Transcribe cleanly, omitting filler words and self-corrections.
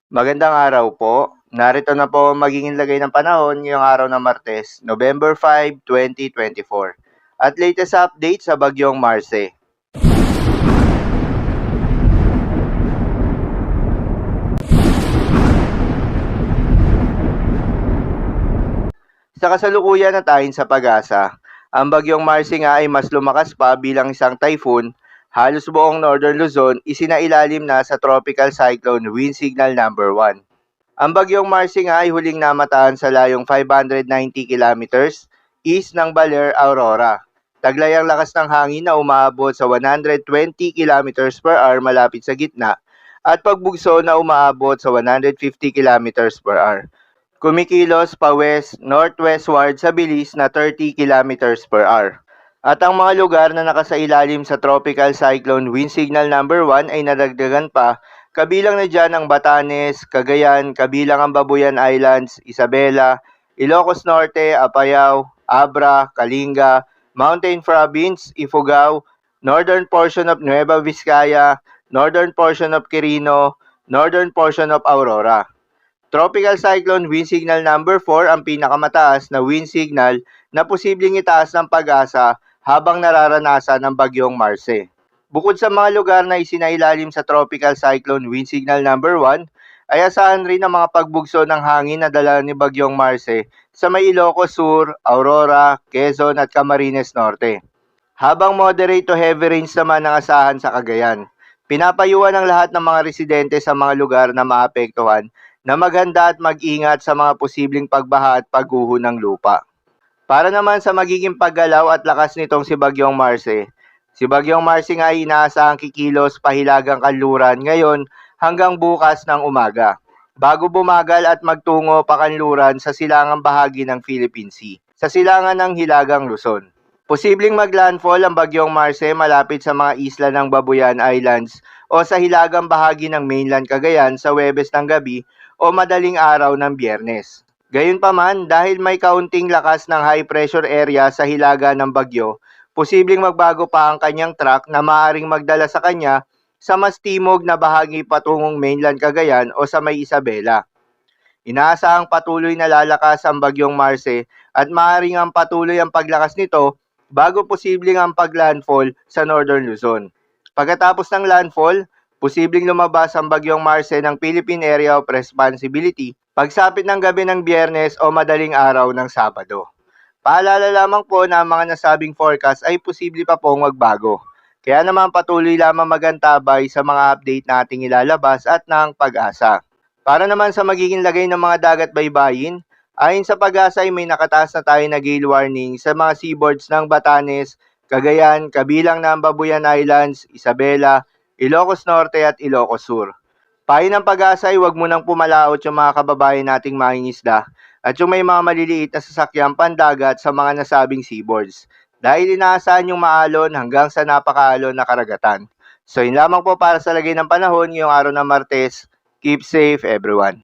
Magandang araw po. Narito na po ang magiging lagay ng panahon ngayong araw ng Martes, November 5, 2024. At latest update sa bagyong Marce. Sa kasalukuyan na tayo sa pag-asa, ang bagyong Marce nga ay mas lumakas pa bilang isang typhoon. Halos buong Northern Luzon isinailalim na sa Tropical Cyclone Wind Signal number 1. Ang bagyong Marcy nga ay huling namataan sa layong 590 kilometers east ng Baler, Aurora. Taglay ang lakas ng hangin na umaabot sa 120 kilometers per hour malapit sa gitna at pagbugso na umaabot sa 150 kilometers per hour. Kumikilos pa northwestward sa bilis na 30 kilometers per hour. At ang mga lugar na nakasailalim sa Tropical Cyclone Wind Signal number 1 ay nadagdagan pa. Kabilang na dyan ang Batanes, Cagayan, kabilang ang Babuyan Islands, Isabela, Ilocos Norte, Apayao, Abra, Kalinga, Mountain Province, Ifugao, northern portion of Nueva Vizcaya, northern portion of Quirino, northern portion of Aurora. Tropical Cyclone Wind Signal number 4 ang pinakamataas na wind signal na posibleng itaas ng pag-asa habang nararanasan ng bagyong Marce. Bukod sa mga lugar na isinailalim sa Tropical Cyclone Wind Signal number 1, ay asahan rin ang mga pagbugso ng hangin na dala ni bagyong Marce sa may Ilocos Sur, Aurora, Quezon at Camarines Norte. Habang moderate to heavy rains naman ang asahan sa Cagayan. Pinapayuhan ng lahat ng mga residente sa mga lugar na maapektuhan na maghanda at mag-ingat sa mga posibleng pagbaha at pagguho ng lupa. Para naman sa magiging paggalaw at lakas nitong si bagyong Marce, si bagyong Marce nga ay inaasahang kikilos pahilagang kanluran ngayon hanggang bukas ng umaga, bago bumagal at magtungo pakanluran sa silangang bahagi ng Philippine Sea, sa silangan ng Hilagang Luzon. Posibleng maglandfall ang bagyong Marce malapit sa mga isla ng Babuyan Islands o sa hilagang bahagi ng mainland Cagayan sa Huwebes ng gabi o madaling araw ng Biyernes. Gayunpaman, dahil may kaunting lakas ng high pressure area sa hilaga ng bagyo, posibleng magbago pa ang kanyang track na maaaring magdala sa kanya sa mas timog na bahagi patungong mainland Cagayan o sa may Isabela. Inaasahang patuloy na lalakas ang bagyong Marce at maaaring ang patuloy ang paglakas nito bago posibleng ang paglandfall sa Northern Luzon. Pagkatapos ng landfall, posibleng lumabas ang bagyong Marce ng Philippine Area of Responsibility pagsapit ng gabi ng Biyernes o madaling araw ng Sabado. Paalala lamang po na ang mga nasabing forecast ay posible pa pong magbago. Kaya naman patuloy lamang magantabay sa mga update nating ilalabas at ng pag-asa. Para naman sa magiging lagay ng mga dagat baybayin, ayon sa pag-asa ay may nakataas na tayo na gale warning sa mga seaboards ng Batanes, Cagayan, kabilang ng Babuyan Islands, Isabela, Ilocos Norte at Ilocos Sur. Payo ng pag-asa ay huwag munang pumalaot yung mga kababayan nating mangingisda at yung may mga maliliit na sasakyang pandagat sa mga nasabing seaboards dahil inaasahan yung maalon hanggang sa napakaalon na karagatan. So yun lamang po para sa lagay ng panahon ngayong araw ng Martes. Keep safe everyone.